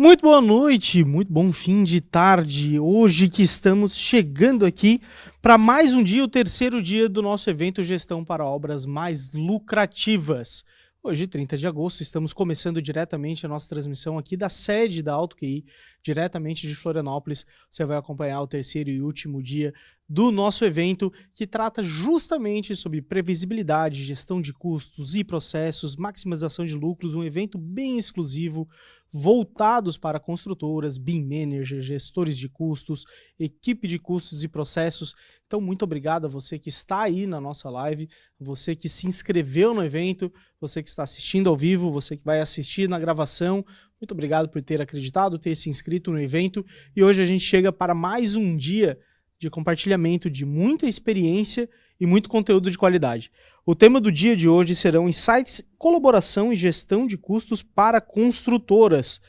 Muito boa noite, muito bom fim de tarde. Hoje que estamos chegando aqui para mais um dia, o terceiro dia do nosso evento Gestão para Obras Mais Lucrativas. Hoje, 30 de agosto, estamos começando diretamente a nossa transmissão aqui da sede da Alto QI, diretamente de Florianópolis. Você vai acompanhar o terceiro e último dia do nosso evento, que trata justamente sobre previsibilidade, gestão de custos e processos, maximização de lucros, um evento bem exclusivo, voltados para construtoras, BIM managers, gestores de custos, equipe de custos e processos. Então, muito obrigado a você que está aí na nossa live, você que se inscreveu no evento, você que está assistindo ao vivo, você que vai assistir na gravação. Muito obrigado por ter acreditado, ter se inscrito no evento. E hoje a gente chega para mais um dia de compartilhamento de muita experiência e muito conteúdo de qualidade. O tema do dia de hoje serão insights, colaboração e gestão de custos para construtoras.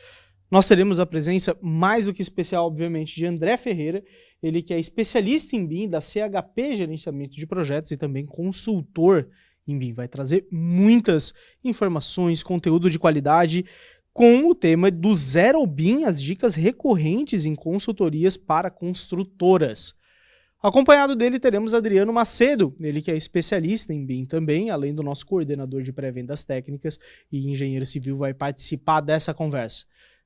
Nós teremos a presença mais do que especial, obviamente, de André Ferreira, ele que é especialista em BIM da CHP Gerenciamento de Projetos e também consultor em BIM. Vai trazer muitas informações, conteúdo de qualidade com o tema do Zero ao BIM, as dicas recorrentes em consultorias para construtoras. Acompanhado dele teremos Adriano Macedo, ele que é especialista em BIM também, além do nosso coordenador de pré-vendas técnicas e engenheiro civil, vai participar dessa conversa.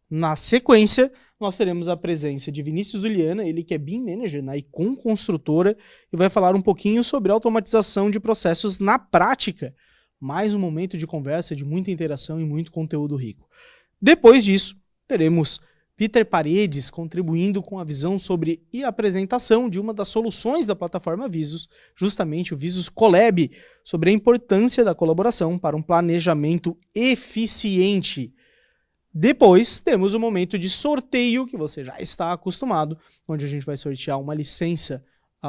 Na sequência, nós teremos a presença de Vinícius Juliana, ele que é BIM Manager na Icon Construtora e vai falar um pouquinho sobre automatização de processos na prática. Mais um momento de conversa, de muita interação e muito conteúdo rico. Depois disso, teremos Peter Paredes contribuindo com a visão sobre e a apresentação de uma das soluções da plataforma Visus, justamente o Visus Collab, sobre a importância da colaboração para um planejamento eficiente. Depois temos o momento de sorteio, que você já está acostumado, onde a gente vai sortear uma licença,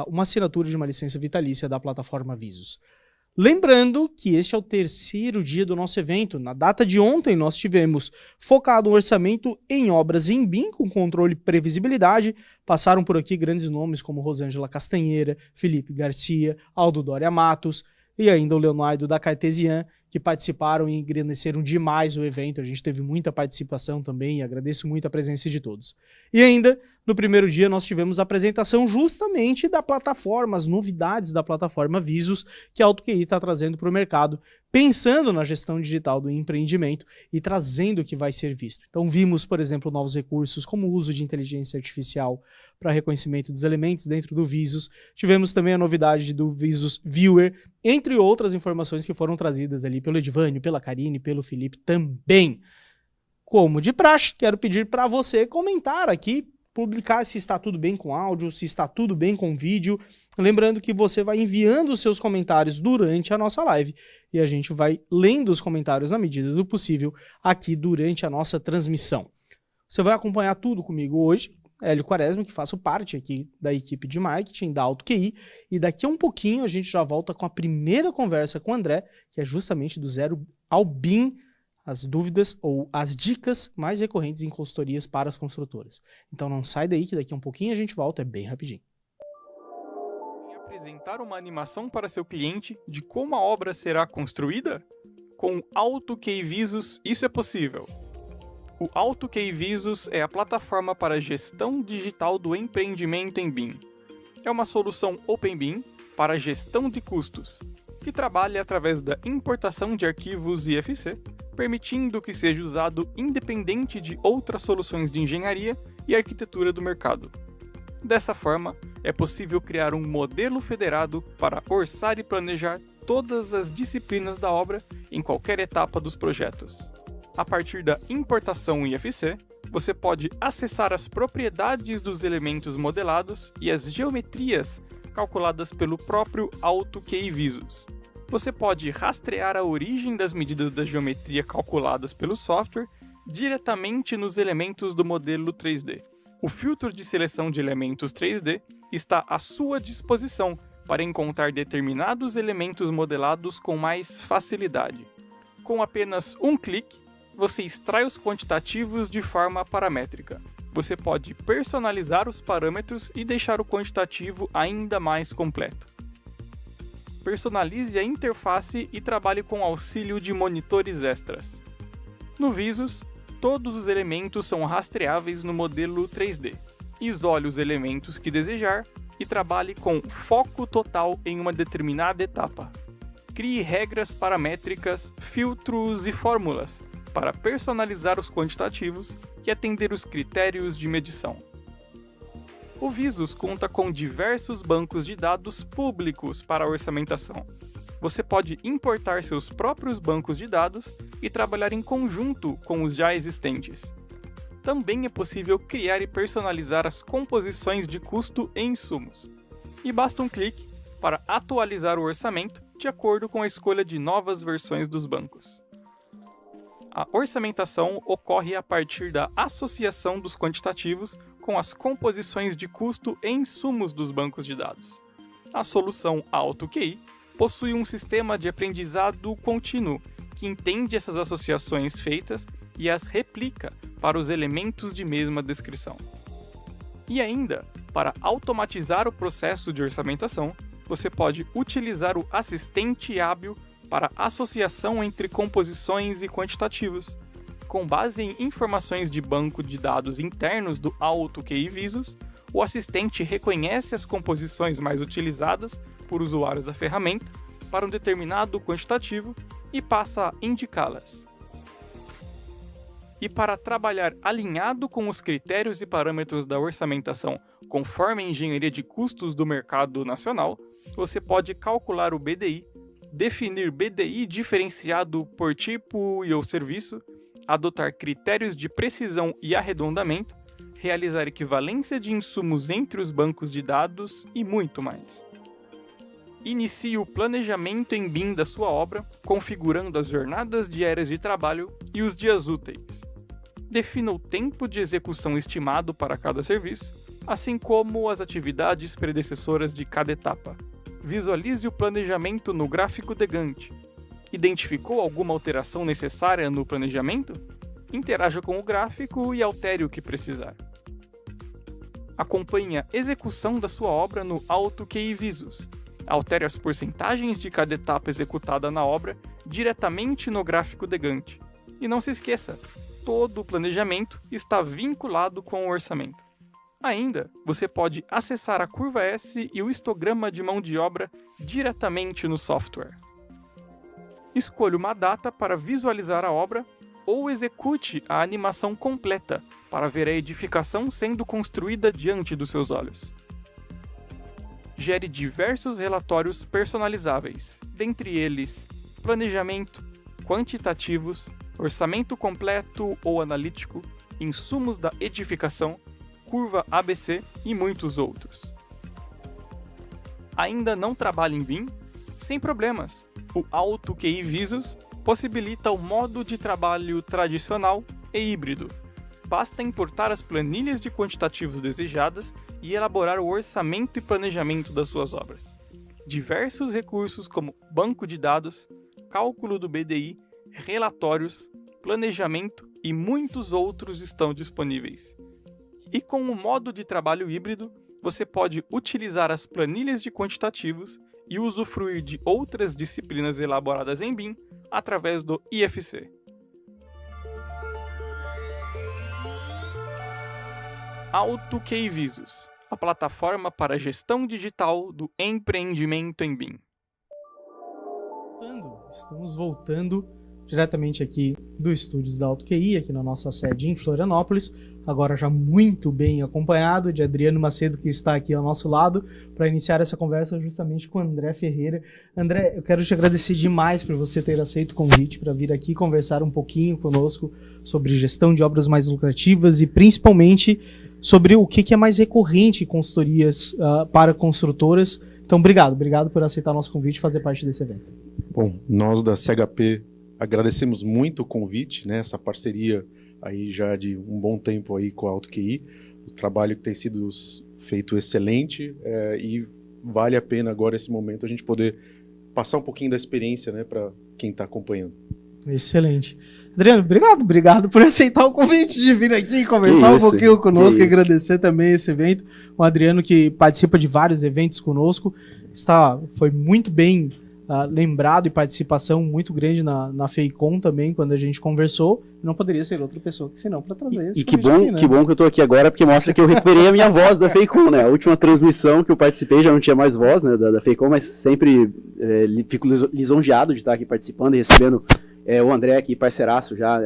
uma assinatura de uma licença vitalícia da plataforma Visus. Lembrando que este é o terceiro dia do nosso evento. Na data de ontem nós tivemos focado um orçamento em obras em BIM com controle e previsibilidade. Passaram por aqui grandes nomes como Rosângela Castanheira, Felipe Garcia, Aldo Doria Matos e ainda o Leonardo da Cartesian, que participaram e engrandeceram demais o evento. A gente teve muita participação também e agradeço muito a presença de todos. E ainda, no primeiro dia, nós tivemos a apresentação justamente da plataforma, as novidades da plataforma Visus, que a Alto QI está trazendo para o mercado, pensando na gestão digital do empreendimento e trazendo o que vai ser visto. Então vimos, por exemplo, novos recursos como o uso de inteligência artificial para reconhecimento dos elementos dentro do Visus. Tivemos também a novidade do Visus Viewer, entre outras informações que foram trazidas ali pelo Edvânio, pela Karine, pelo Felipe também. Como de praxe, quero pedir para você comentar aqui, publicar se está tudo bem com áudio, se está tudo bem com vídeo. Lembrando que você vai enviando os seus comentários durante a nossa live e a gente vai lendo os comentários na medida do possível aqui durante a nossa transmissão. Você vai acompanhar tudo comigo hoje, Hélio Quaresma, que faço parte aqui da equipe de marketing da Alto QI, e daqui a um pouquinho a gente já volta com a primeira conversa com o André, que é justamente do Zero ao BIM, as dúvidas ou as dicas mais recorrentes em consultorias para as construtoras. Então não sai daí que daqui a um pouquinho a gente volta, é bem rapidinho. Apresentar uma animação para seu cliente de como a obra será construída? Com o Alto QI Visus, isso é possível. O Alto QI Visus é a plataforma para a gestão digital do empreendimento em BIM. É uma solução Open BIM para a gestão de custos, que trabalha através da importação de arquivos IFC, permitindo que seja usado independente de outras soluções de engenharia e arquitetura do mercado. Dessa forma, é possível criar um modelo federado para orçar e planejar todas as disciplinas da obra em qualquer etapa dos projetos. A partir da importação IFC, você pode acessar as propriedades dos elementos modelados e as geometrias calculadas pelo próprio Alto QI Visus. Você pode rastrear a origem das medidas da geometria calculadas pelo software diretamente nos elementos do modelo 3D. O filtro de seleção de elementos 3D está à sua disposição para encontrar determinados elementos modelados com mais facilidade. Com apenas um clique, você extrai os quantitativos de forma paramétrica. Você pode personalizar os parâmetros e deixar o quantitativo ainda mais completo. Personalize a interface e trabalhe com auxílio de monitores extras. No Visus, Todos os elementos são rastreáveis no modelo 3D. Isole os elementos que desejar e trabalhe com foco total em uma determinada etapa. Crie regras paramétricas, filtros e fórmulas para personalizar os quantitativos e atender os critérios de medição. O Visus conta com diversos bancos de dados públicos para a orçamentação. Você pode importar seus próprios bancos de dados e trabalhar em conjunto com os já existentes. Também é possível criar e personalizar as composições de custo e insumos. E basta um clique para atualizar o orçamento de acordo com a escolha de novas versões dos bancos. A orçamentação ocorre a partir da associação dos quantitativos com as composições de custo e insumos dos bancos de dados. A solução AutoQI possui um sistema de aprendizado contínuo que entende essas associações feitas e as replica para os elementos de mesma descrição. E ainda, para automatizar o processo de orçamentação, você pode utilizar o assistente hábil para associação entre composições e quantitativos. Com base em informações de banco de dados internos do AutoQI Visus, o assistente reconhece as composições mais utilizadas por usuários da ferramenta para um determinado quantitativo e passa a indicá-las. E para trabalhar alinhado com os critérios e parâmetros da orçamentação conforme a engenharia de custos do mercado nacional, você pode calcular o BDI, definir BDI diferenciado por tipo e ou serviço, adotar critérios de precisão e arredondamento, realizar equivalência de insumos entre os bancos de dados e muito mais. Inicie o planejamento em BIM da sua obra, configurando as jornadas diárias de trabalho e os dias úteis. Defina o tempo de execução estimado para cada serviço, assim como as atividades predecessoras de cada etapa. Visualize o planejamento no gráfico de Gantt. Identificou alguma alteração necessária no planejamento? Interaja com o gráfico e altere o que precisar. Acompanhe a execução da sua obra no AutoQI Visus. Altere as porcentagens de cada etapa executada na obra diretamente no gráfico de Gantt. E não se esqueça, todo o planejamento está vinculado com o orçamento. Ainda, você pode acessar a curva S e o histograma de mão de obra diretamente no software. Escolha uma data para visualizar a obra ou execute a animação completa para ver a edificação sendo construída diante dos seus olhos. Gere diversos relatórios personalizáveis, dentre eles planejamento, quantitativos, orçamento completo ou analítico, insumos da edificação, curva ABC e muitos outros. Ainda não trabalha em BIM? Sem problemas! O AutoQI Visus possibilita o modo de trabalho tradicional e híbrido. Basta importar as planilhas de quantitativos desejadas e elaborar o orçamento e planejamento das suas obras. Diversos recursos como banco de dados, cálculo do BDI, relatórios, planejamento e muitos outros estão disponíveis. E com o modo de trabalho híbrido, você pode utilizar as planilhas de quantitativos e usufruir de outras disciplinas elaboradas em BIM através do IFC. AutoQI Visus, a plataforma para gestão digital do empreendimento em BIM. Estamos voltando diretamente aqui do estúdios da AutoQI, aqui na nossa sede em Florianópolis, agora já muito bem acompanhado de Adriano Macedo, que está aqui ao nosso lado, para iniciar essa conversa justamente com o André Ferreira. André, eu quero te agradecer demais por você ter aceito o convite para vir aqui conversar um pouquinho conosco sobre gestão de obras mais lucrativas e principalmente sobre o que é mais recorrente em consultorias para construtoras. Então, obrigado por aceitar o nosso convite e fazer parte desse evento. Bom, nós da CHP agradecemos muito o convite, né, essa parceria aí já de um bom tempo aí com a AutoQI, o trabalho que tem sido feito excelente e vale a pena agora esse momento a gente poder passar um pouquinho da experiência, né, para quem está acompanhando. Excelente. Adriano, obrigado por aceitar o convite de vir aqui e conversar um pouquinho conosco e agradecer também esse evento. O Adriano que participa de vários eventos conosco, foi muito bem lembrado e participação muito grande na FEICOM também, quando a gente conversou. Não poderia ser outra pessoa que senão para trazer esse E que bom, aqui, né? que bom que eu tô aqui agora, porque mostra que eu recuperei a minha voz da FEICOM, né? A última transmissão que eu participei já não tinha mais voz, né, da FEICOM, mas sempre fico lisonjeado de estar aqui participando e recebendo o André aqui, parceiraço já,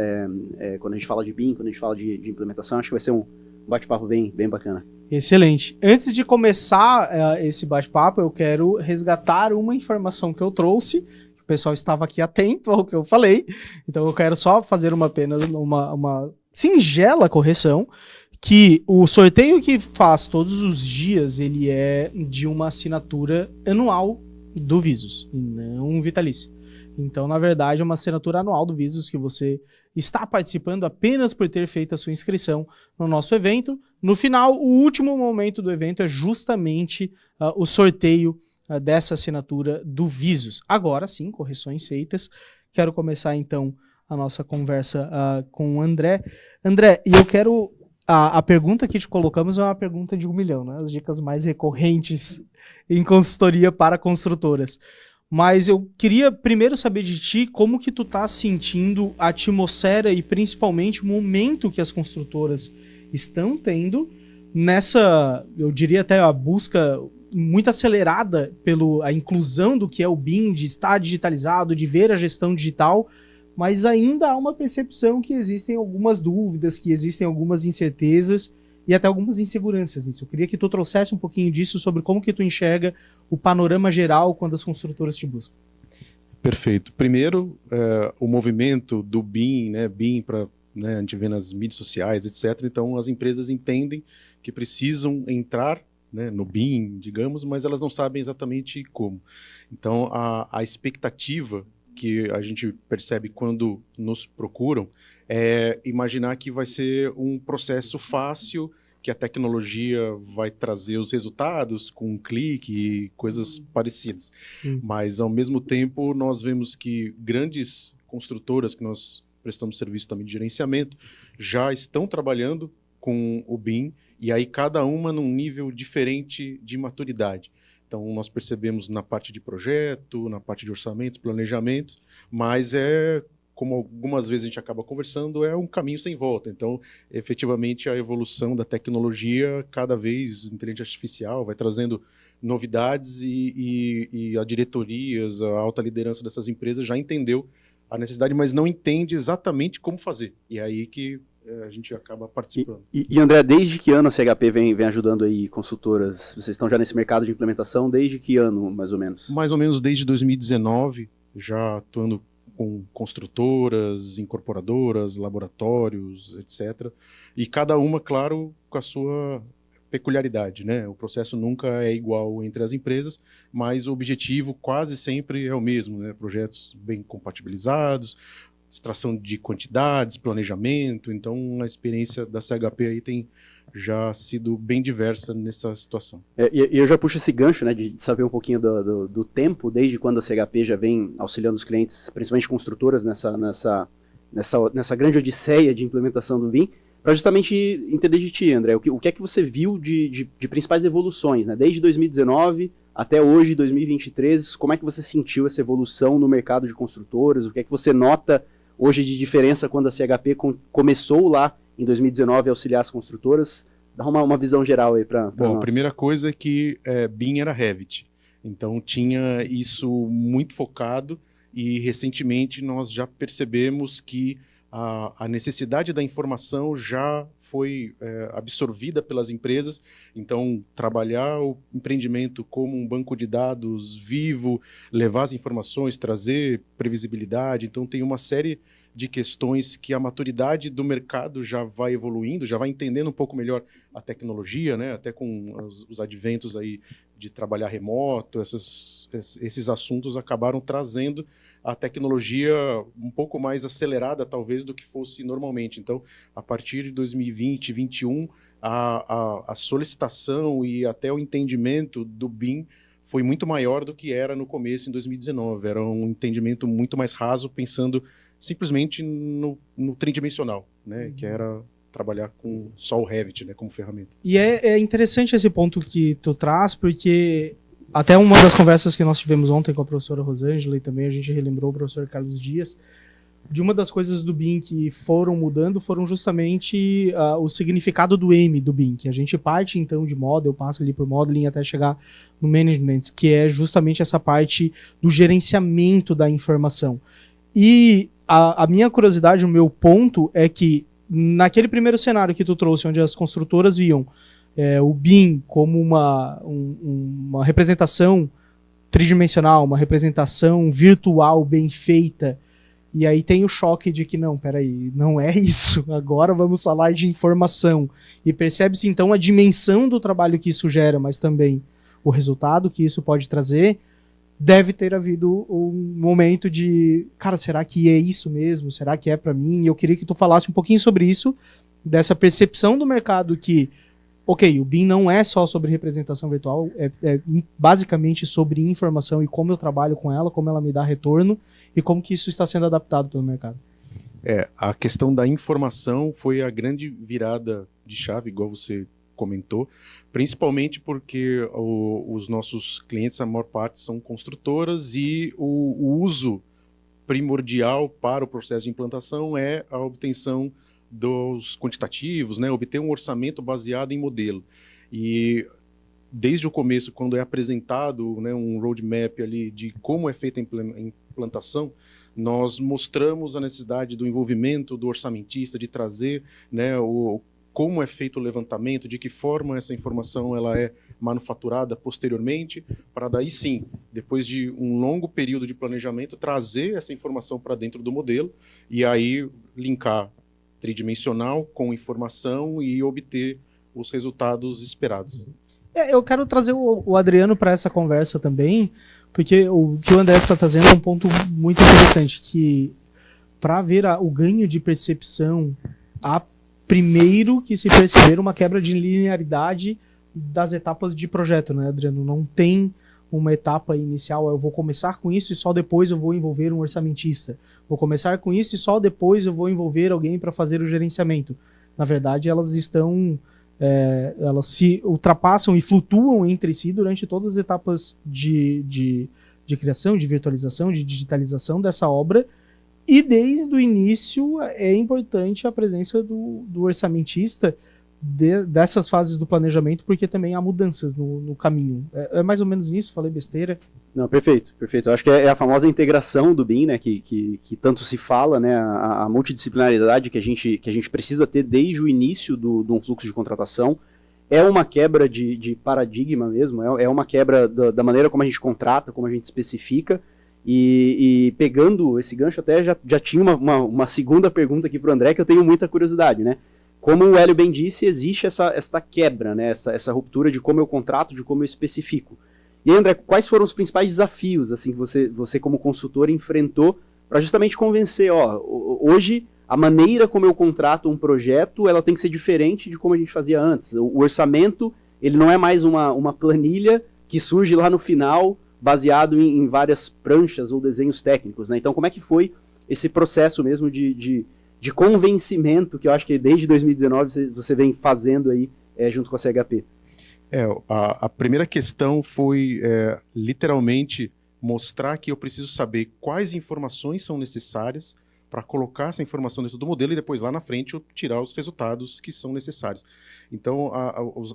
quando a gente fala de BIM, quando a gente fala de implementação. Acho que vai ser um bate-papo bem bacana. Excelente. Antes de começar esse bate-papo, eu quero resgatar uma informação que eu trouxe, que o pessoal estava aqui atento ao que eu falei, então eu quero só fazer apenas uma singela correção, que o sorteio que faz todos os dias, ele é de uma assinatura anual do Visus, e não vitalícia. Então, na verdade, é uma assinatura anual do Visus que você está participando apenas por ter feito a sua inscrição no nosso evento. No final, o último momento do evento é justamente o sorteio dessa assinatura do Visus. Agora sim, correções feitas. Quero começar então a nossa conversa com o André. André, e eu quero... A pergunta que te colocamos é uma pergunta de 1 milhão, né? As dicas mais recorrentes em consultoria para construtoras. Mas eu queria primeiro saber de ti como que tu tá sentindo a atmosfera e principalmente o momento que as construtoras estão tendo nessa, eu diria até a busca muito acelerada pela inclusão do que é o BIM, de estar digitalizado, de ver a gestão digital, mas ainda há uma percepção que existem algumas dúvidas, que existem algumas incertezas e até algumas inseguranças nisso. Eu queria que tu trouxesse um pouquinho disso sobre como que tu enxerga o panorama geral quando as construtoras te buscam. Perfeito. Primeiro, o movimento do BIM, né, BIM para, né, a gente vê nas mídias sociais, etc. Então, as empresas entendem que precisam entrar, né, no BIM, digamos, mas elas não sabem exatamente como. Então, a expectativa que a gente percebe quando nos procuram é imaginar que vai ser um processo fácil, que a tecnologia vai trazer os resultados com um clique e coisas parecidas. Sim. Mas, ao mesmo tempo, nós vemos que grandes construtoras que nós prestamos serviço também de gerenciamento já estão trabalhando com o BIM, e aí cada uma num nível diferente de maturidade. Então, nós percebemos na parte de projeto, na parte de orçamento, planejamento, mas como algumas vezes a gente acaba conversando, é um caminho sem volta. Então, efetivamente, a evolução da tecnologia, cada vez inteligência artificial, vai trazendo novidades e a diretorias, a alta liderança dessas empresas já entendeu a necessidade, mas não entende exatamente como fazer. E é aí que a gente acaba participando. E André, desde que ano a CHP vem ajudando aí consultoras? Vocês estão já nesse mercado de implementação desde que ano, mais ou menos? Mais ou menos desde 2019, já atuando com construtoras, incorporadoras, laboratórios, etc. E cada uma, claro, com a sua peculiaridade, né? O processo nunca é igual entre as empresas, mas o objetivo quase sempre é o mesmo, né? Projetos bem compatibilizados, extração de quantidades, planejamento. Então, a experiência da CHP aí tem já sido bem diversa nessa situação. E eu já puxo esse gancho, né, de saber um pouquinho do tempo, desde quando a CHP já vem auxiliando os clientes, principalmente construtoras, nessa grande odisseia de implementação do BIM, para justamente entender de ti, André, o que é que você viu de principais evoluções, né, desde 2019 até hoje, 2023, como é que você sentiu essa evolução no mercado de construtoras, o que é que você nota hoje de diferença quando a CHP começou lá em 2019 a auxiliar as construtoras? Dá uma visão geral aí para nós. Bom, a primeira coisa é que BIM era Revit, então tinha isso muito focado, e recentemente nós já percebemos que a necessidade da informação já foi absorvida pelas empresas. Então, trabalhar o empreendimento como um banco de dados vivo, levar as informações, trazer previsibilidade. Então, tem uma série de questões que a maturidade do mercado já vai evoluindo, já vai entendendo um pouco melhor a tecnologia, né? Até com os adventos aí de trabalhar remoto, esses assuntos acabaram trazendo a tecnologia um pouco mais acelerada, talvez, do que fosse normalmente. Então, a partir de 2020, 2021, a solicitação e até o entendimento do BIM foi muito maior do que era no começo, em 2019. Era um entendimento muito mais raso, pensando simplesmente no tridimensional, né? Que era trabalhar com só o Revit, né, como ferramenta. E é interessante esse ponto que tu traz, porque até uma das conversas que nós tivemos ontem com a professora Rosângela e também a gente relembrou o professor Carlos Dias, de uma das coisas do BIM que foram mudando foram justamente o significado do M do BIM, que a gente parte então de model, passa ali por modeling até chegar no management, que é justamente essa parte do gerenciamento da informação. E a minha curiosidade, o meu ponto é que naquele primeiro cenário que tu trouxe, onde as construtoras viam o BIM como uma representação tridimensional, uma representação virtual bem feita, e aí tem o choque de que não, peraí, não é isso, agora vamos falar de informação. E percebe-se então a dimensão do trabalho que isso gera, mas também o resultado que isso pode trazer. Deve ter havido um momento de, cara, será que é isso mesmo? Será que é para mim? E eu queria que tu falasse um pouquinho sobre isso, dessa percepção do mercado que, ok, o BIM não é só sobre representação virtual, é basicamente sobre informação e como eu trabalho com ela, como ela me dá retorno e como que isso está sendo adaptado pelo mercado. A questão da informação foi a grande virada de chave, igual você comentou, principalmente porque os nossos clientes, a maior parte, são construtoras e o uso primordial para o processo de implantação é a obtenção dos quantitativos, né, obter um orçamento baseado em modelo. E desde o começo, quando é apresentado, né, um roadmap ali de como é feita a implantação, nós mostramos a necessidade do envolvimento do orçamentista, de trazer, né, como é feito o levantamento, de que forma essa informação ela é manufaturada posteriormente, para daí sim, depois de um longo período de planejamento, trazer essa informação para dentro do modelo e aí linkar tridimensional com informação e obter os resultados esperados. Eu quero trazer o Adriano para essa conversa também, porque o que o André está trazendo é um ponto muito interessante, que para ver o ganho de percepção, há primeiro que se perceber uma quebra de linearidade das etapas de projeto, né, Adriano? Não tem uma etapa inicial, eu vou começar com isso e só depois eu vou envolver um orçamentista. Vou começar com isso e só depois eu vou envolver alguém para fazer o gerenciamento. Na verdade, elas estão... elas se ultrapassam e flutuam entre si durante todas as etapas de criação, de virtualização, de digitalização dessa obra, e desde o início é importante a presença do orçamentista dessas fases do planejamento, porque também há mudanças no caminho. É mais ou menos isso? Falei besteira? Não, perfeito, perfeito. Eu acho que é a famosa integração do BIM, né, que tanto se fala, né, a multidisciplinaridade que a gente precisa ter desde o início de um fluxo de contratação. É uma quebra de paradigma mesmo, é uma quebra da maneira como a gente contrata, como a gente especifica. E pegando esse gancho, até já tinha uma segunda pergunta aqui para o André, que eu tenho muita curiosidade, né? Como o Hélio bem disse, existe essa quebra, né? Essa ruptura de como eu contrato, de como eu especifico. E aí, André, quais foram os principais desafios assim, que você como consultor enfrentou para justamente convencer, hoje a maneira como eu contrato um projeto, ela tem que ser diferente de como a gente fazia antes. O orçamento, ele não é mais uma planilha que surge lá no final, baseado em várias pranchas ou desenhos técnicos, né? Então, como é que foi esse processo mesmo de convencimento que eu acho que desde 2019 você vem fazendo aí junto com a CHP? A primeira questão foi literalmente mostrar que eu preciso saber quais informações são necessárias para colocar essa informação dentro do modelo e depois lá na frente eu tirar os resultados que são necessários. Então,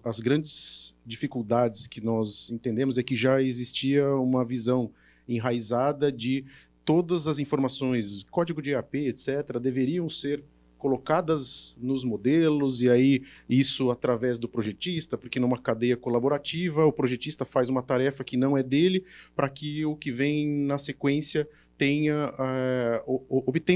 as grandes dificuldades que nós entendemos é que já existia uma visão enraizada de todas as informações, código de EAP, etc., deveriam ser colocadas nos modelos, e aí isso através do projetista, porque numa cadeia colaborativa o projetista faz uma tarefa que não é dele, para que o que vem na sequência obtenha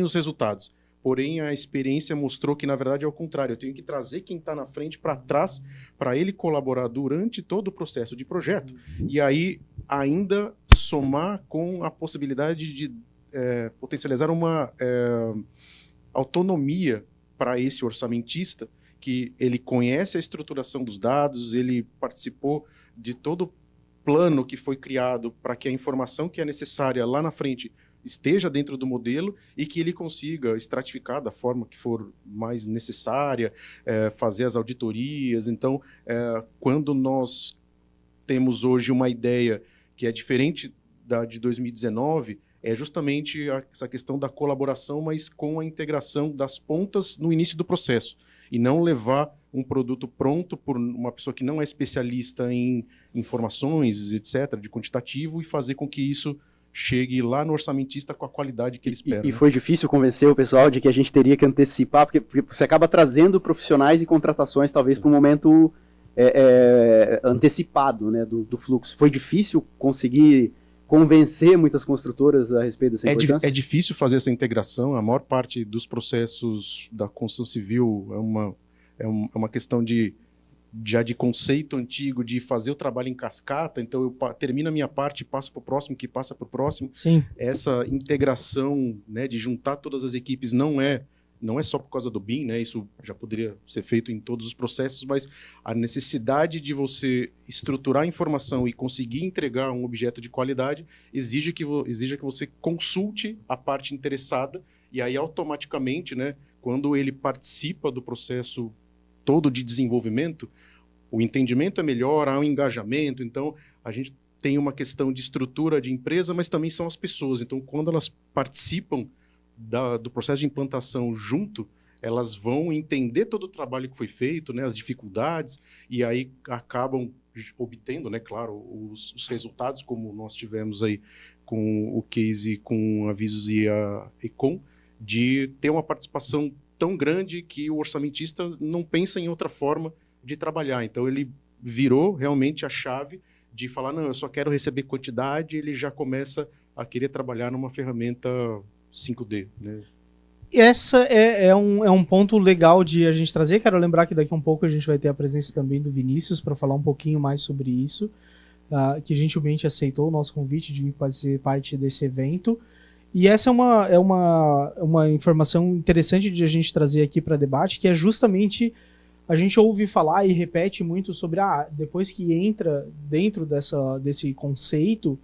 os resultados. Porém, a experiência mostrou que, na verdade, é o contrário. Eu tenho que trazer quem está na frente para trás, para ele colaborar durante todo o processo de projeto, e aí ainda somar com a possibilidade de potencializar uma autonomia para esse orçamentista, que ele conhece a estruturação dos dados, ele participou de todo o plano que foi criado para que a informação que é necessária lá na frente esteja dentro do modelo e que ele consiga estratificar da forma que for mais necessária, fazer as auditorias. Então, quando nós temos hoje uma ideia que é diferente da de 2019, é justamente essa questão da colaboração, mas com a integração das pontas no início do processo, e não levar um produto pronto por uma pessoa que não é especialista em informações, etc., de quantitativo, e fazer com que isso chegue lá no orçamentista com a qualidade que ele espera. E foi difícil convencer o pessoal de que a gente teria que antecipar, porque você acaba trazendo profissionais e contratações, talvez, para um momento antecipado, né, do fluxo. Foi difícil conseguir convencer muitas construtoras a respeito dessa importância? É difícil fazer essa integração. A maior parte dos processos da construção civil é uma questão já de conceito antigo, de fazer o trabalho em cascata. Então eu termino a minha parte, passo para o próximo, que passa para o próximo. Sim. Essa integração, né, de juntar todas as equipes não é só por causa do BIM, né? Isso já poderia ser feito em todos os processos, mas a necessidade de você estruturar a informação e conseguir entregar um objeto de qualidade exige que você consulte a parte interessada, e aí automaticamente, né, quando ele participa do processo todo de desenvolvimento, o entendimento é melhor, há um engajamento. Então a gente tem uma questão de estrutura de empresa, mas também são as pessoas. Então quando elas participam do processo de implantação junto, elas vão entender todo o trabalho que foi feito, né, as dificuldades, e aí acabam obtendo, né, claro, os resultados, como nós tivemos aí com o case com a Visus e a Econ, de ter uma participação tão grande que o orçamentista não pensa em outra forma de trabalhar. Então ele virou realmente a chave de falar, não, eu só quero receber quantidade, ele já começa a querer trabalhar numa ferramenta 5D, né? Essa é um ponto legal de a gente trazer. Quero lembrar que daqui a um pouco a gente vai ter a presença também do Vinícius para falar um pouquinho mais sobre isso, que gentilmente aceitou o nosso convite de fazer parte desse evento. E essa é uma informação interessante de a gente trazer aqui para debate, que é justamente a gente ouve falar e repete muito sobre depois que entra dentro desse conceito,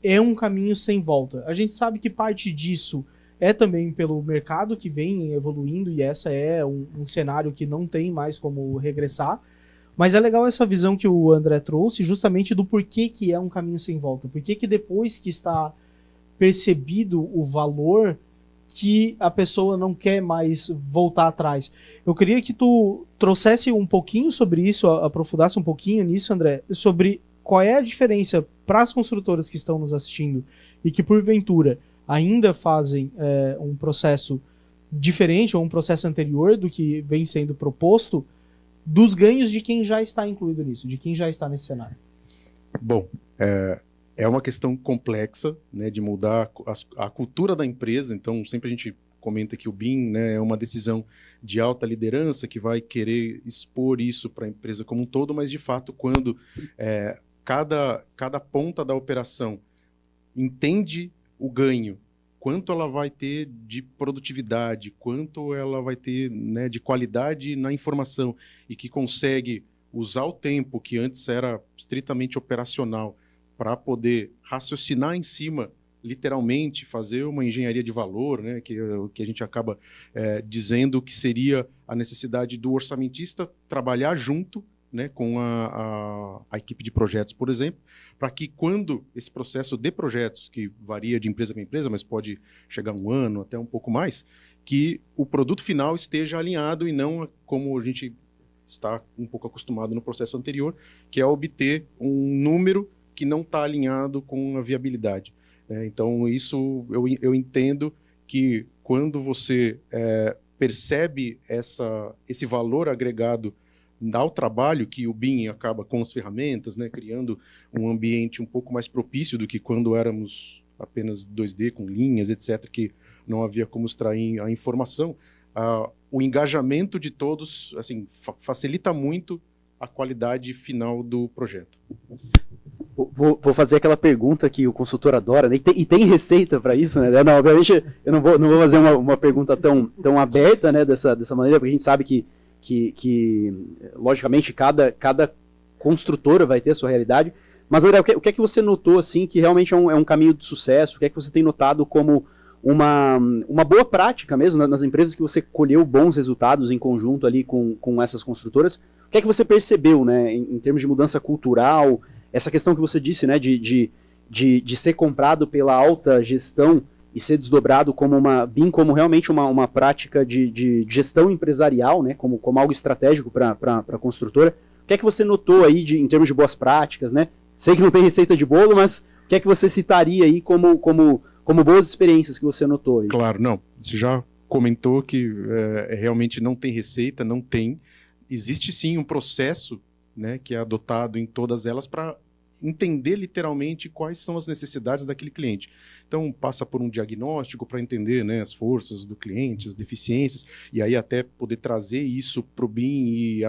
é um caminho sem volta. A gente sabe que parte disso é também pelo mercado que vem evoluindo, e essa é um cenário que não tem mais como regressar. Mas é legal essa visão que o André trouxe, justamente do porquê que é um caminho sem volta. Porquê que depois que está percebido o valor, que a pessoa não quer mais voltar atrás. Eu queria que tu trouxesse um pouquinho sobre isso, aprofundasse um pouquinho nisso, André, sobre qual é a diferença para as construtoras que estão nos assistindo e que, porventura, ainda fazem um processo diferente ou um processo anterior do que vem sendo proposto, dos ganhos de quem já está incluído nisso, de quem já está nesse cenário. Bom, é uma questão complexa, né, de mudar a cultura da empresa. Então sempre a gente comenta que o BIM, né, é uma decisão de alta liderança que vai querer expor isso para a empresa como um todo, mas de fato quando cada ponta da operação entende o ganho, quanto ela vai ter de produtividade, quanto ela vai ter, né, de qualidade na informação, e que consegue usar o tempo que antes era estritamente operacional para poder raciocinar em cima, literalmente, fazer uma engenharia de valor, né, que a gente acaba dizendo que seria a necessidade do orçamentista trabalhar junto, né, com a equipe de projetos, por exemplo, para que quando esse processo de projetos, que varia de empresa para empresa, mas pode chegar a um ano, até um pouco mais, que o produto final esteja alinhado e não como a gente está um pouco acostumado no processo anterior, que é obter um número que não está alinhado com a viabilidade. Então, isso eu entendo que quando você percebe esse valor agregado ao trabalho, que o BIM acaba com as ferramentas, né, criando um ambiente um pouco mais propício do que quando éramos apenas 2D com linhas, etc., que não havia como extrair a informação. O engajamento de todos, assim, facilita muito a qualidade final do projeto. Vou fazer aquela pergunta que o consultor adora, né? E tem receita para isso, né? Não, obviamente eu não vou fazer uma pergunta tão aberta, né, dessa maneira, porque a gente sabe que logicamente cada construtora vai ter a sua realidade, mas André, o que é que você notou assim que realmente é um caminho de sucesso? O que é que você tem notado como uma boa prática mesmo nas empresas que você colheu bons resultados em conjunto ali com essas construtoras? O que é que você percebeu, né, em termos de mudança cultural, essa questão que você disse, né, de de ser comprado pela alta gestão e ser desdobrado como uma BIM, como realmente uma prática de gestão empresarial, né, como algo estratégico para a construtora. O que é que você notou aí em termos de boas práticas, né? Sei que não tem receita de bolo, mas o que é que você citaria aí como boas experiências que você notou aí? Claro, não. Você já comentou que realmente não tem receita, não tem. Existe sim um processo, né, que é adotado em todas elas para entender literalmente quais são as necessidades daquele cliente. Então, passa por um diagnóstico para entender, né, as forças do cliente, as deficiências, e aí até poder trazer isso para o BIM,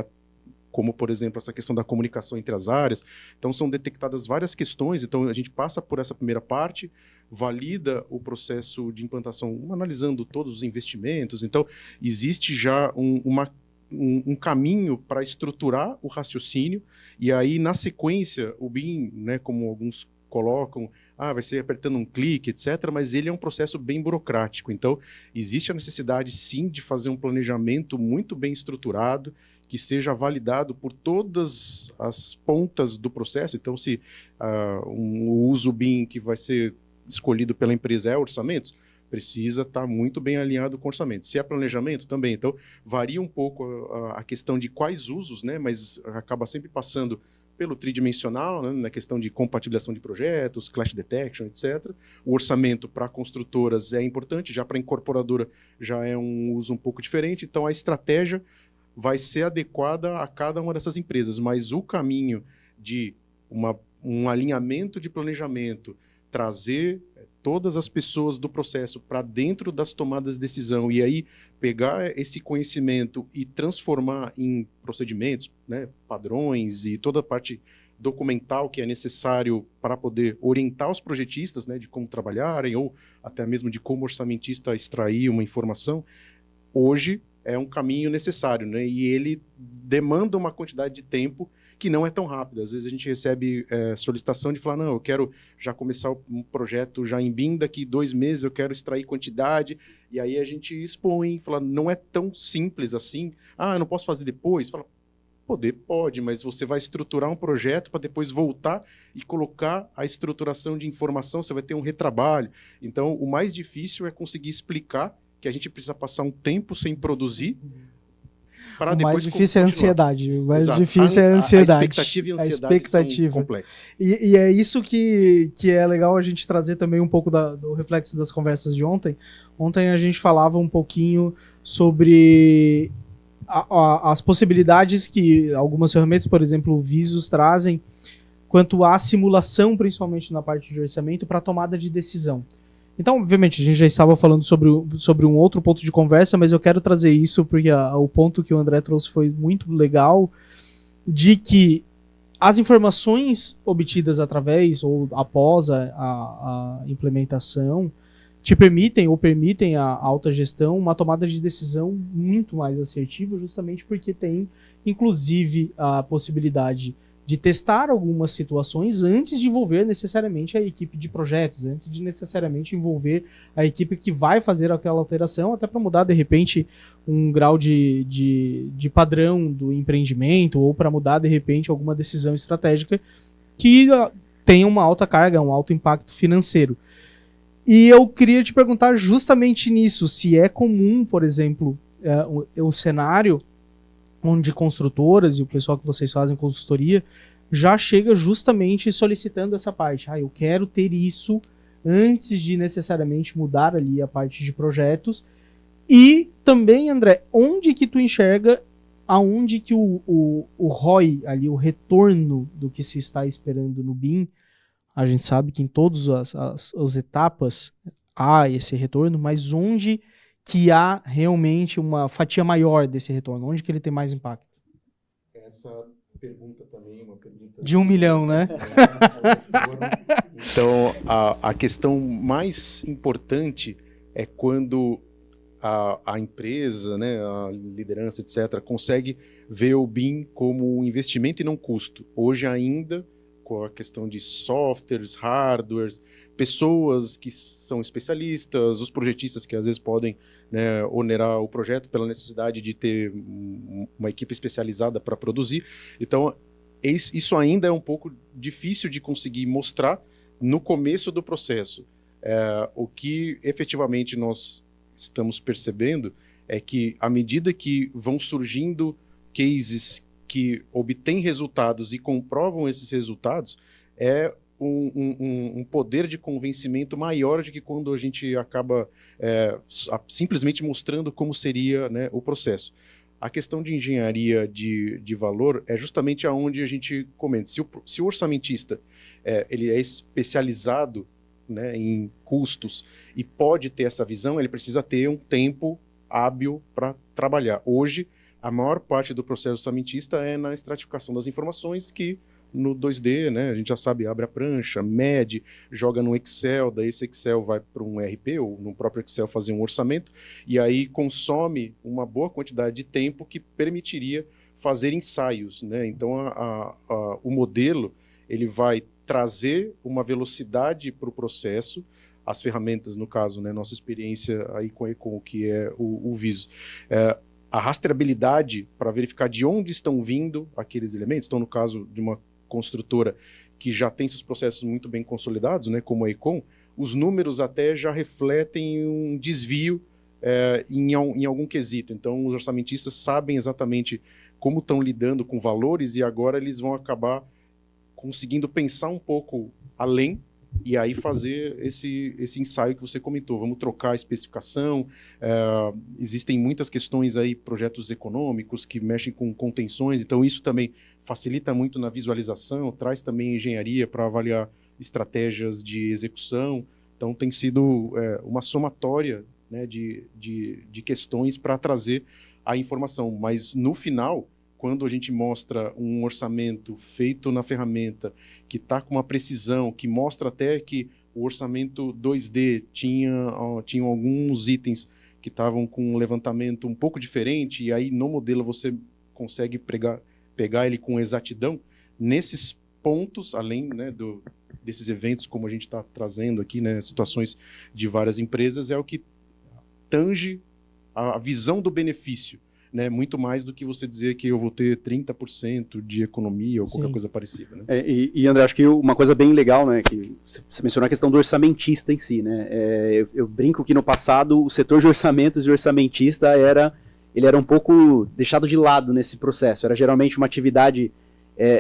como, por exemplo, essa questão da comunicação entre as áreas. Então, são detectadas várias questões, então a gente passa por essa primeira parte, valida o processo de implantação, analisando todos os investimentos. Então, existe já um caminho para estruturar o raciocínio, e aí, na sequência, o BIM, né, como alguns colocam, vai ser apertando um clique, etc., mas ele é um processo bem burocrático. Então, existe a necessidade, sim, de fazer um planejamento muito bem estruturado, que seja validado por todas as pontas do processo. Então, se o uso BIM que vai ser escolhido pela empresa é orçamentos, precisa estar muito bem alinhado com o orçamento. Se é planejamento, também. Então, varia um pouco a questão de quais usos, né, mas acaba sempre passando pelo tridimensional, né, na questão de compatibilização de projetos, clash detection, etc. O orçamento para construtoras é importante, já para incorporadora já é um uso um pouco diferente. Então, a estratégia vai ser adequada a cada uma dessas empresas, mas o caminho de um alinhamento de planejamento, trazer todas as pessoas do processo para dentro das tomadas de decisão e aí pegar esse conhecimento e transformar em procedimentos, né, padrões e toda a parte documental que é necessário para poder orientar os projetistas, né, de como trabalharem ou até mesmo de como o orçamentista extrair uma informação, hoje é um caminho necessário, né, e ele demanda uma quantidade de tempo que não é tão rápido. Às vezes a gente recebe solicitação de falar, não, eu quero já começar um projeto já em BIM, daqui 2 meses eu quero extrair quantidade, e aí a gente expõe, fala, não é tão simples assim, eu não posso fazer depois? Fala, pode, mas você vai estruturar um projeto para depois voltar e colocar a estruturação de informação, você vai ter um retrabalho. Então, o mais difícil é conseguir explicar que a gente precisa passar um tempo sem produzir, o mais difícil é a ansiedade. O mais Exato. difícil é a ansiedade. A expectativa e a ansiedade são complexas. E é isso que é legal a gente trazer também um pouco do reflexo das conversas de ontem. Ontem a gente falava um pouquinho sobre as possibilidades que algumas ferramentas, por exemplo, o Visus, trazem quanto à simulação, principalmente na parte de orçamento, para tomada de decisão. Então, obviamente, a gente já estava falando sobre um outro ponto de conversa, mas eu quero trazer isso porque o ponto que o André trouxe foi muito legal, de que as informações obtidas através ou após a implementação te permitem a alta gestão uma tomada de decisão muito mais assertiva, justamente porque tem, inclusive, a possibilidade de testar algumas situações antes de envolver necessariamente a equipe de projetos, antes de necessariamente envolver a equipe que vai fazer aquela alteração, até para mudar, de repente, um grau de padrão do empreendimento ou para mudar, de repente, alguma decisão estratégica que tenha uma alta carga, um alto impacto financeiro. E eu queria te perguntar justamente nisso, se é comum, por exemplo, o cenário onde construtoras e o pessoal que vocês fazem consultoria já chega justamente solicitando essa parte. Eu quero ter isso antes de necessariamente mudar ali a parte de projetos. E também, André, onde que tu enxerga aonde que o ROI, ali, o retorno do que se está esperando no BIM, a gente sabe que em todas as etapas há esse retorno, mas onde que há realmente uma fatia maior desse retorno? Onde que ele tem mais impacto? Essa pergunta também é uma pergunta... De 1 milhão, né? Então, a questão mais importante é quando a empresa, né, a liderança, etc., consegue ver o BIM como um investimento e não custo. Hoje ainda, com a questão de softwares, hardwares, pessoas que são especialistas, os projetistas que às vezes podem, né, onerar o projeto pela necessidade de ter uma equipe especializada para produzir. Então, isso ainda é um pouco difícil de conseguir mostrar, no começo do processo. O que efetivamente nós estamos percebendo é que, à medida que vão surgindo cases que obtêm resultados e comprovam esses resultados, é um poder de convencimento maior de que quando a gente acaba simplesmente mostrando como seria, né, o processo. A questão de engenharia de valor é justamente aonde a gente comenta. Se o orçamentista ele é especializado, né, em custos e pode ter essa visão, ele precisa ter um tempo hábil para trabalhar. Hoje, a maior parte do processo orçamentista é na estratificação das informações, que no 2D, né, a gente já sabe, abre a prancha, mede, joga no Excel, daí esse Excel vai para um ERP ou no próprio Excel fazer um orçamento, e aí consome uma boa quantidade de tempo que permitiria fazer ensaios, né? Então o modelo ele vai trazer uma velocidade para o processo, as ferramentas, no caso, né, nossa experiência aí com a Econ, que é o Viso, a rastreabilidade para verificar de onde estão vindo aqueles elementos. Então, no caso de uma construtora que já tem seus processos muito bem consolidados, né, como a Econ, os números até já refletem um desvio em algum quesito. Então, os orçamentistas sabem exatamente como estão lidando com valores e agora eles vão acabar conseguindo pensar um pouco além e aí fazer esse ensaio que você comentou. Vamos trocar a especificação, existem muitas questões aí, projetos econômicos que mexem com contenções, então isso também facilita muito na visualização, traz também engenharia para avaliar estratégias de execução, então tem sido uma somatória, né, de questões para trazer a informação, mas no final, quando a gente mostra um orçamento feito na ferramenta, que está com uma precisão, que mostra até que o orçamento 2D tinha alguns itens que estavam com um levantamento um pouco diferente, e aí no modelo você consegue pegar ele com exatidão, nesses pontos, além, né, desses eventos como a gente está trazendo aqui, né, situações de várias empresas, é o que tange a visão do benefício, né, muito mais do que você dizer que eu vou ter 30% de economia ou qualquer coisa parecida. Né? E André, acho que uma coisa bem legal, né, que você mencionou a questão do orçamentista em si, né, eu brinco que no passado o setor de orçamentos e orçamentista ele era um pouco deixado de lado nesse processo, era geralmente uma atividade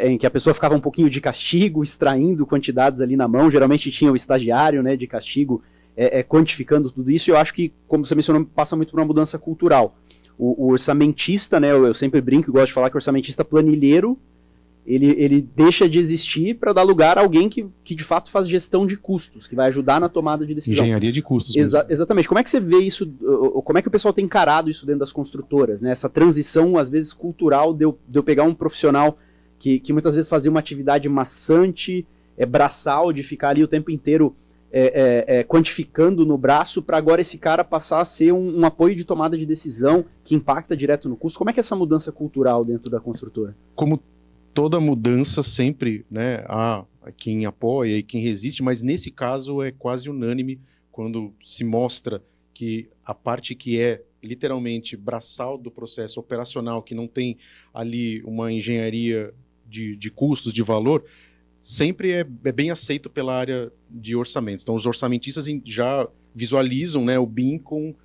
em que a pessoa ficava um pouquinho de castigo, extraindo quantidades ali na mão, geralmente tinha o estagiário, né, de castigo, quantificando tudo isso, e eu acho que, como você mencionou, passa muito por uma mudança cultural. O orçamentista, né, eu sempre brinco e gosto de falar que o orçamentista planilheiro, ele deixa de existir para dar lugar a alguém que de fato faz gestão de custos, que vai ajudar na tomada de decisão. Engenharia de custos. Exatamente. Como é que você vê isso, como é que o pessoal tem encarado isso dentro das construtoras, né? Essa transição, às vezes, cultural de eu pegar um profissional que muitas vezes fazia uma atividade maçante, braçal, de ficar ali o tempo inteiro quantificando no braço, para agora esse cara passar a ser um apoio de tomada de decisão que impacta direto no custo. Como é que é essa mudança cultural dentro da construtora? Como toda mudança sempre, né, há quem apoia e quem resiste, mas nesse caso é quase unânime quando se mostra que a parte que é literalmente braçal do processo operacional, que não tem ali uma engenharia de custos, de valor, sempre é bem aceito pela área de orçamentos. Então, os orçamentistas já visualizam, né, o BIM com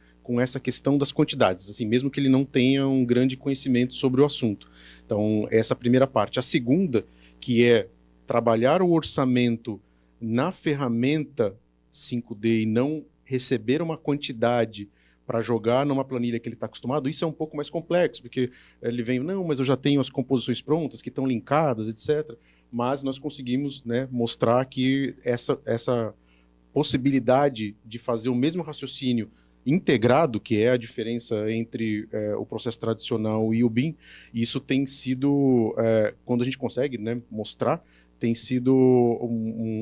essa questão das quantidades, assim, mesmo que ele não tenha um grande conhecimento sobre o assunto. Então, essa é a primeira parte. A segunda, que é trabalhar o orçamento na ferramenta 5D e não receber uma quantidade para jogar numa planilha que ele está acostumado, isso é um pouco mais complexo, porque ele vem, não, mas eu já tenho as composições prontas, que estão linkadas, etc., mas nós conseguimos, né, mostrar que essa possibilidade de fazer o mesmo raciocínio integrado, que é a diferença entre o processo tradicional e o BIM, isso tem sido, quando a gente consegue, né, mostrar, tem sido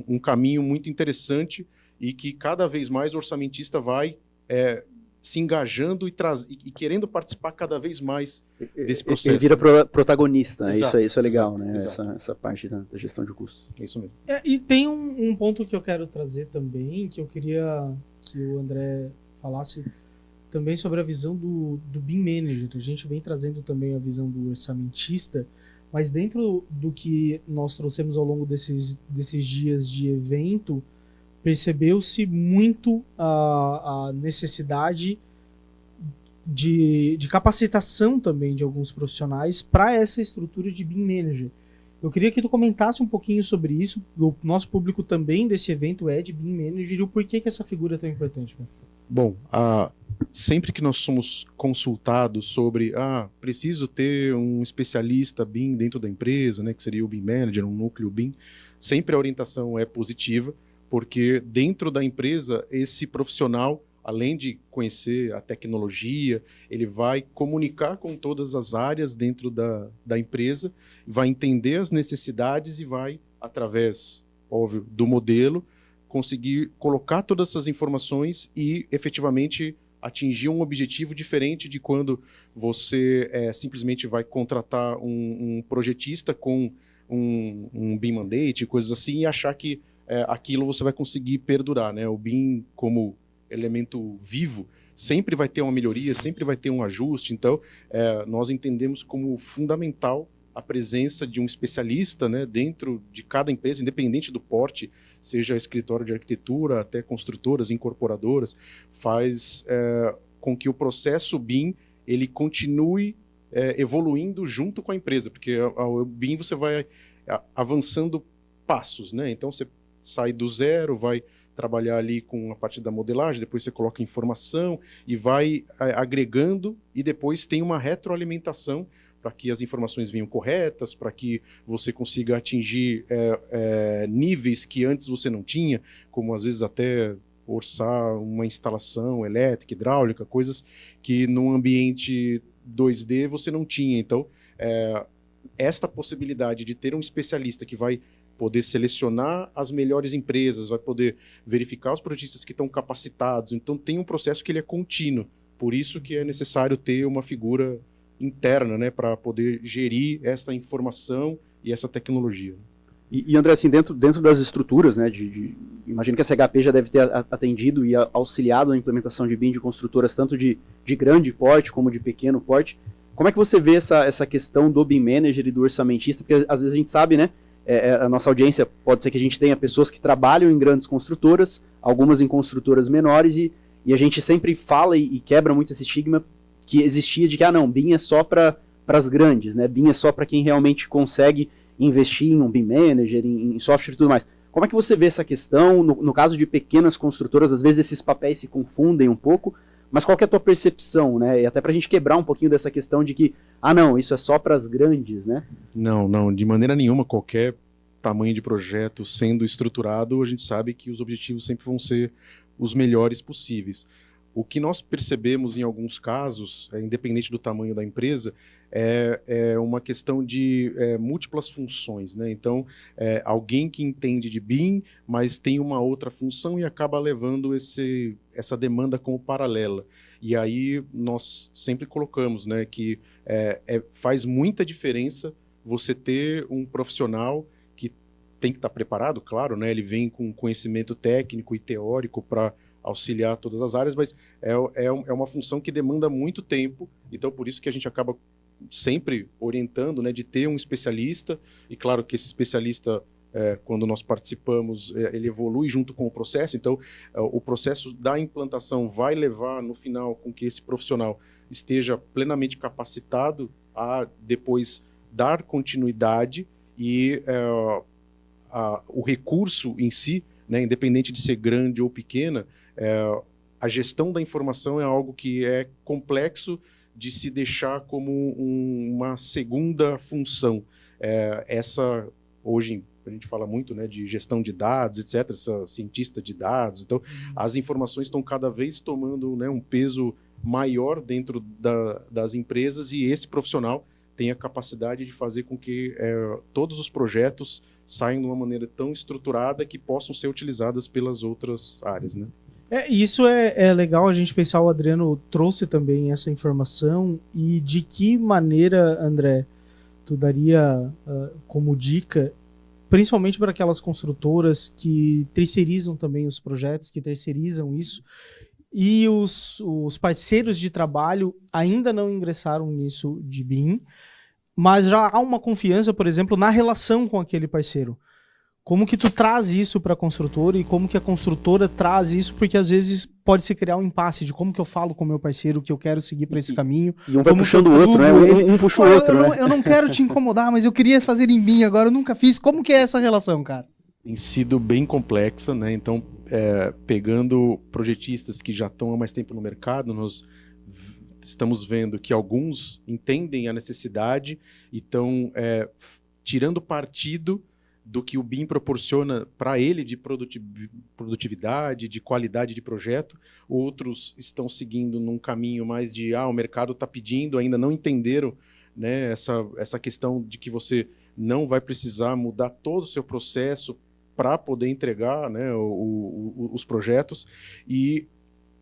um caminho muito interessante e que cada vez mais o orçamentista vai se engajando e querendo participar cada vez mais desse processo. Ele vira protagonista, exato, isso é legal, exato, né? Exato. Essa parte da gestão de custos. É isso mesmo. E tem um ponto que eu quero trazer também, que eu queria que o André falasse também sobre a visão do BIM Manager. A gente vem trazendo também a visão do orçamentista, mas dentro do que nós trouxemos ao longo desses dias de evento, percebeu-se muito a necessidade de capacitação também de alguns profissionais para essa estrutura de BIM Manager. Eu queria que tu comentasse um pouquinho sobre isso. O nosso público também desse evento é de BIM Manager e o porquê que essa figura é tão importante. Bom, sempre que nós somos consultados sobre preciso ter um especialista BIM dentro da empresa, né, que seria o BIM Manager, um núcleo BIM, sempre a orientação é positiva, porque dentro da empresa esse profissional, além de conhecer a tecnologia, ele vai comunicar com todas as áreas dentro da empresa, vai entender as necessidades e vai, através, óbvio, do modelo, conseguir colocar todas essas informações e efetivamente atingir um objetivo diferente de quando você simplesmente vai contratar um projetista com um BIM Mandate, coisas assim, e achar que aquilo você vai conseguir perdurar, né? O BIM, como elemento vivo, sempre vai ter uma melhoria, sempre vai ter um ajuste. Então, nós entendemos como fundamental a presença de um especialista, né, dentro de cada empresa, independente do porte, seja escritório de arquitetura, até construtoras, incorporadoras, faz com que o processo BIM ele continue evoluindo junto com a empresa, porque o BIM você vai avançando passos, né? Então você sai do zero, vai trabalhar ali com a parte da modelagem, depois você coloca informação e vai agregando e depois tem uma retroalimentação para que as informações venham corretas, para que você consiga atingir níveis que antes você não tinha, como às vezes até orçar uma instalação elétrica, hidráulica, coisas que num ambiente 2D você não tinha. Então, esta possibilidade de ter um especialista que vai poder selecionar as melhores empresas, vai poder verificar os projetistas que estão capacitados. Então, tem um processo que ele é contínuo. Por isso que é necessário ter uma figura interna, né, para poder gerir essa informação e essa tecnologia. E André, assim, dentro das estruturas, né, imagino que a CHP já deve ter atendido e auxiliado na implementação de BIM de construtoras, tanto de grande porte como de pequeno porte. Como é que você vê essa questão do BIM Manager e do orçamentista? Porque às vezes a gente sabe, né, a nossa audiência pode ser que a gente tenha pessoas que trabalham em grandes construtoras, algumas em construtoras menores, e a gente sempre fala e quebra muito esse estigma que existia de que, não, BIM é só para as grandes, né? BIM é só para quem realmente consegue investir em um BIM Manager, em software e tudo mais. Como é que você vê essa questão? No caso de pequenas construtoras, às vezes esses papéis se confundem um pouco, mas qual que é a tua percepção, né? E até para a gente quebrar um pouquinho dessa questão de que, não, isso é só para as grandes, né? Não, de maneira nenhuma. Qualquer tamanho de projeto sendo estruturado, a gente sabe que os objetivos sempre vão ser os melhores possíveis. O que nós percebemos em alguns casos, independente do tamanho da empresa, é uma questão de múltiplas funções, né? Então, alguém que entende de BIM, mas tem uma outra função e acaba levando essa demanda como paralela. E aí nós sempre colocamos, né, que faz muita diferença você ter um profissional que tem que estar preparado, claro, né? Ele vem com conhecimento técnico e teórico para auxiliar todas as áreas, mas é uma função que demanda muito tempo, então por isso que a gente acaba sempre orientando, né, de ter um especialista, e claro que esse especialista, quando nós participamos, ele evolui junto com o processo, então o processo da implantação vai levar no final com que esse profissional esteja plenamente capacitado a depois dar continuidade e o recurso em si, né, independente de ser grande ou pequena, a gestão da informação é algo que é complexo de se deixar como uma segunda função. Hoje a gente fala muito, né, de gestão de dados, etc., cientista de dados, então as informações estão cada vez tomando, né, um peso maior dentro das empresas, e esse profissional tem a capacidade de fazer com que todos os projetos saiam de uma maneira tão estruturada que possam ser utilizadas pelas outras áreas, né? Isso é legal a gente pensar. O Adriano trouxe também essa informação. E de que maneira, André, tu daria como dica, principalmente para aquelas construtoras que terceirizam também os projetos, que terceirizam isso, e os parceiros de trabalho ainda não ingressaram nisso de BIM, mas já há uma confiança, por exemplo, na relação com aquele parceiro. Como que tu traz isso para a construtora e como que a construtora traz isso? Porque às vezes pode se criar um impasse de como que eu falo com o meu parceiro que eu quero seguir para esse caminho. E um vai como puxando que o eu outro, né? trugo ele. Um puxa o outro, né? Eu não quero te incomodar, mas eu queria fazer em mim agora, eu nunca fiz. Como que é essa relação, cara? Tem sido bem complexa, né? Então, pegando projetistas que já estão há mais tempo no mercado, nós estamos vendo que alguns entendem a necessidade e estão tirando partido do que o BIM proporciona para ele de produtividade, de qualidade de projeto. Outros estão seguindo num caminho mais de o mercado está pedindo, ainda não entenderam, né, essa questão de que você não vai precisar mudar todo o seu processo para poder entregar, né, os projetos. E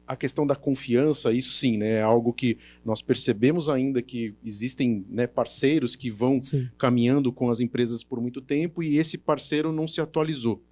a questão da confiança, isso sim, né, é algo que nós percebemos ainda que existem, né, parceiros que vão caminhando com as empresas por muito tempo e esse parceiro não se atualizou.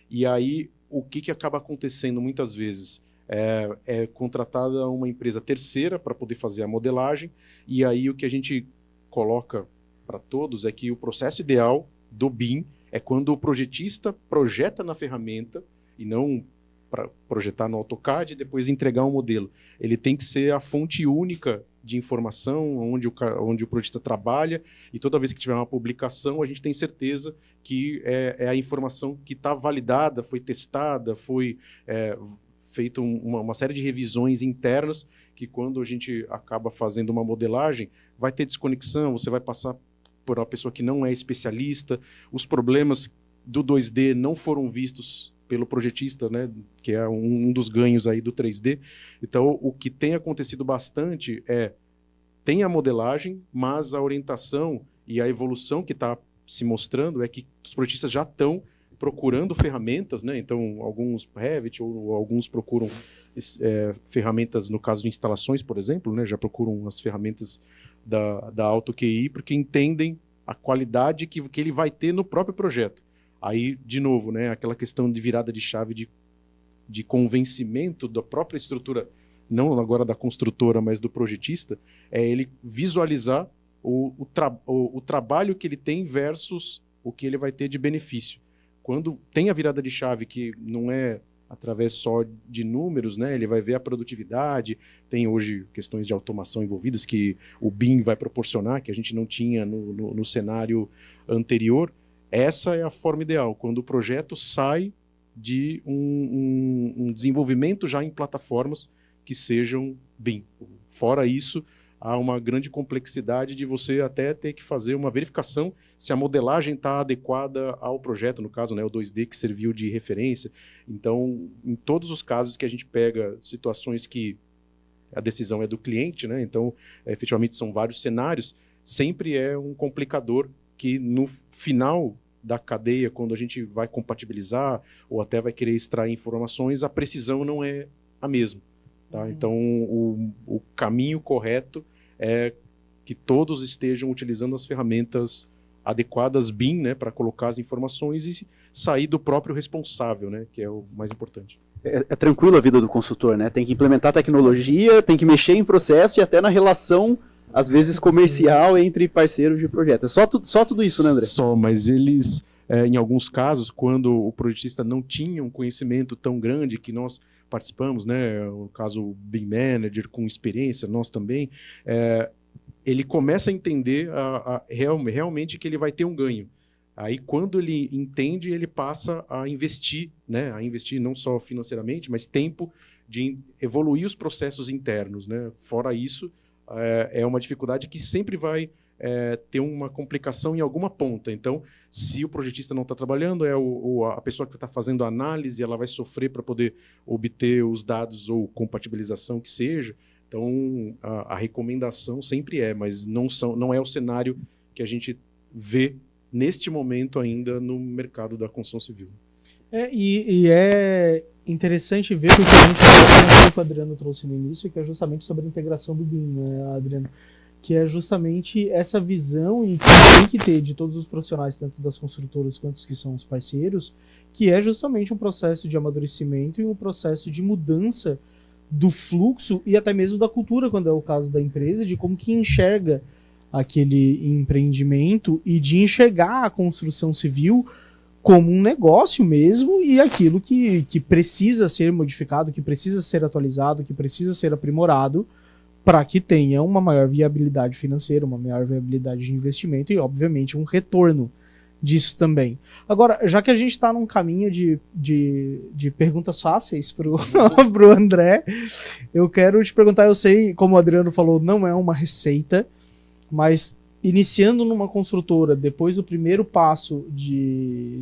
E aí, o que acaba acontecendo muitas vezes? É contratada uma empresa terceira para poder fazer a modelagem e aí o que a gente coloca para todos é que o processo ideal do BIM é quando o projetista projeta na ferramenta e não para projetar no AutoCAD e depois entregar um modelo. Ele tem que ser a fonte única de informação onde o projetista trabalha e toda vez que tiver uma publicação a gente tem certeza que é a informação que está validada, foi testada, foi feito uma série de revisões internas que quando a gente acaba fazendo uma modelagem vai ter desconexão, você vai passar por uma pessoa que não é especialista, os problemas do 2D não foram vistos pelo projetista, né, que é um dos ganhos aí do 3D. Então, o que tem acontecido bastante tem a modelagem, mas a orientação e a evolução que está se mostrando é que os projetistas já estão procurando ferramentas, né, então alguns Revit ou alguns procuram ferramentas, no caso de instalações, por exemplo, né, já procuram as ferramentas da AutoQI, porque entendem a qualidade que ele vai ter no próprio projeto. Aí, de novo, né, aquela questão de virada de chave de convencimento da própria estrutura, não agora da construtora, mas do projetista, é ele visualizar o trabalho que ele tem versus o que ele vai ter de benefício. Quando tem a virada de chave, que não é através só de números, né, ele vai ver a produtividade, tem hoje questões de automação envolvidas que o BIM vai proporcionar, que a gente não tinha no cenário anterior. Essa é a forma ideal, quando o projeto sai de um desenvolvimento já em plataformas que sejam BIM. Fora isso, há uma grande complexidade de você até ter que fazer uma verificação se a modelagem está adequada ao projeto, no caso, né, o 2D que serviu de referência. Então, em todos os casos que a gente pega situações que a decisão é do cliente, né, então, efetivamente, são vários cenários, sempre é um complicador que no final da cadeia, quando a gente vai compatibilizar ou até vai querer extrair informações, a precisão não é a mesma. Tá? Então, o caminho correto é que todos estejam utilizando as ferramentas adequadas BIM, né, para colocar as informações e sair do próprio responsável, né, que é o mais importante. É tranquilo a vida do consultor, né? Tem que implementar tecnologia, tem que mexer em processo e até na relação às vezes comercial entre parceiros de projeto. É só tudo isso, né, André? Só, mas eles, em alguns casos, quando o projetista não tinha um conhecimento tão grande que nós participamos, né, o caso BIM Manager com experiência, nós também, ele começa a entender realmente que ele vai ter um ganho. Aí, quando ele entende, ele passa a investir, né, não só financeiramente, mas tempo de evoluir os processos internos, né? Fora isso, é uma dificuldade que sempre vai ter uma complicação em alguma ponta. Então, se o projetista não está trabalhando, a pessoa que está fazendo a análise, ela vai sofrer para poder obter os dados ou compatibilização que seja. Então, a recomendação sempre mas não é o cenário que a gente vê neste momento ainda no mercado da construção civil. E é interessante ver o que a gente o Adriano trouxe no início, que é justamente sobre a integração do BIM, né, Adriano? Que é justamente essa visão e que tem que ter de todos os profissionais, tanto das construtoras quanto os que são os parceiros, que é justamente um processo de amadurecimento e um processo de mudança do fluxo e até mesmo da cultura, quando é o caso da empresa, de como que enxerga aquele empreendimento e de enxergar a construção civil como um negócio mesmo e aquilo que precisa ser modificado, que precisa ser atualizado, que precisa ser aprimorado para que tenha uma maior viabilidade financeira, uma maior viabilidade de investimento e, obviamente, um retorno disso também. Agora, já que a gente está num caminho de perguntas fáceis pro André, eu quero te perguntar, eu sei, como o Adriano falou, não é uma receita, mas iniciando numa construtora, depois do primeiro passo de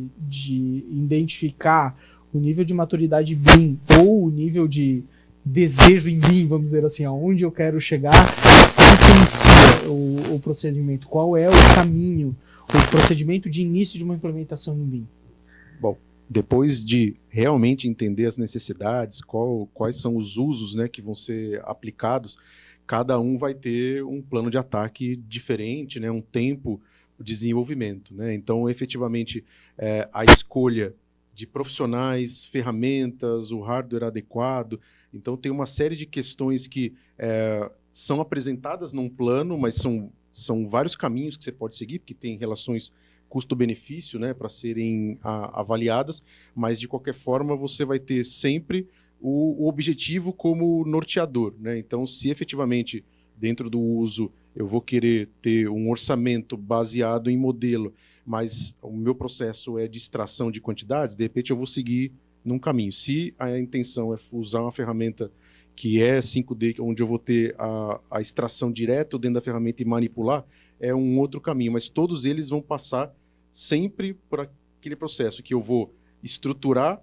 identificar o nível de maturidade BIM ou o nível de desejo em BIM, vamos dizer assim, aonde eu quero chegar, como que inicia o procedimento? Qual é o caminho, o procedimento de início de uma implementação em BIM? Bom, depois de realmente entender as necessidades, quais são os usos, né, que vão ser aplicados, cada um vai ter um plano de ataque diferente, né, um tempo de desenvolvimento, né? Então, efetivamente, a escolha de profissionais, ferramentas, o hardware adequado. Então, tem uma série de questões que são apresentadas num plano, mas são vários caminhos que você pode seguir, porque tem relações custo-benefício, né, para serem avaliadas, mas, de qualquer forma, você vai ter sempre o objetivo como norteador, né? Então, se efetivamente, dentro do uso, eu vou querer ter um orçamento baseado em modelo, mas o meu processo é de extração de quantidades, de repente eu vou seguir num caminho. Se a intenção é usar uma ferramenta que é 5D, onde eu vou ter a extração direto dentro da ferramenta e manipular, é um outro caminho, mas todos eles vão passar sempre por aquele processo que eu vou estruturar,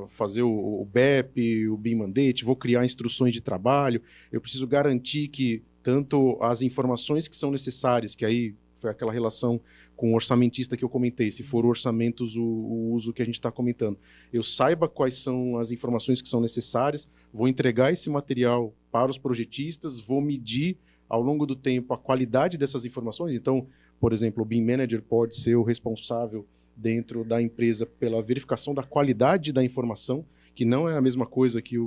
fazer o BEP, o BIM Mandate, vou criar instruções de trabalho, eu preciso garantir que tanto as informações que são necessárias, que aí foi aquela relação com o orçamentista que eu comentei, se for orçamentos o uso que a gente está comentando, eu saiba quais são as informações que são necessárias, vou entregar esse material para os projetistas, vou medir ao longo do tempo a qualidade dessas informações. Então, por exemplo, o BIM Manager pode ser o responsável dentro da empresa pela verificação da qualidade da informação, que não é a mesma coisa que,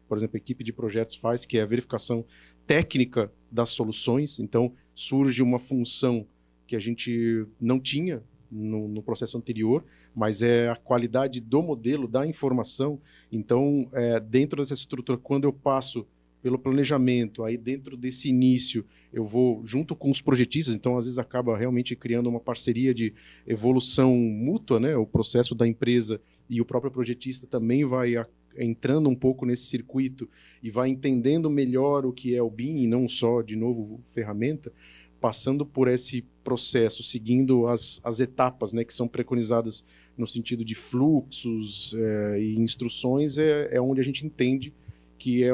por exemplo, a equipe de projetos faz, que é a verificação técnica das soluções. Então, surge uma função que a gente não tinha no processo anterior, mas é a qualidade do modelo, da informação. Então, dentro dessa estrutura, quando eu passo pelo planejamento, aí dentro desse início, eu vou junto com os projetistas, então às vezes acaba realmente criando uma parceria de evolução mútua, né? O processo da empresa e o próprio projetista também vai entrando um pouco nesse circuito e vai entendendo melhor o que é o BIM, e não só, de novo, ferramenta, passando por esse processo, seguindo as etapas, né, que são preconizadas no sentido de fluxos e instruções, é onde a gente entende que é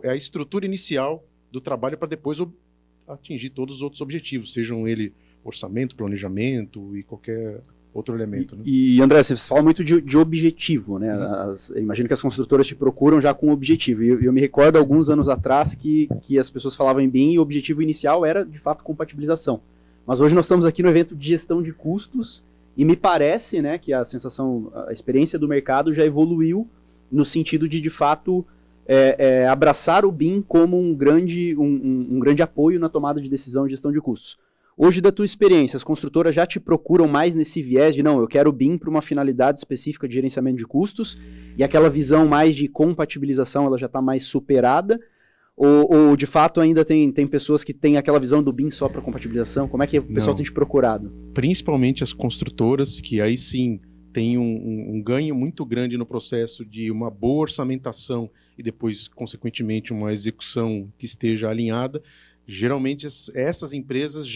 a estrutura inicial do trabalho para depois atingir todos os outros objetivos, sejam ele orçamento, planejamento e qualquer outro elemento. Né? E André, você fala muito de objetivo, né? Imagino que as construtoras te procuram já com objetivo. E eu me recordo alguns anos atrás que as pessoas falavam em BIM e o objetivo inicial era, de fato, compatibilização. Mas hoje nós estamos aqui no evento de gestão de custos e me parece, né, que a experiência do mercado já evoluiu no sentido de fato, abraçar o BIM como um grande apoio na tomada de decisão e gestão de custos. Hoje, da tua experiência, as construtoras já te procuram mais nesse viés de, não, eu quero o BIM para uma finalidade específica de gerenciamento de custos, e aquela visão mais de compatibilização, ela já está mais superada, ou de fato ainda tem pessoas que têm aquela visão do BIM só para compatibilização? Como é que o pessoal tem te procurado? Principalmente as construtoras, que aí sim tem um ganho muito grande no processo de uma boa orçamentação e depois, consequentemente, uma execução que esteja alinhada. Geralmente, essas empresas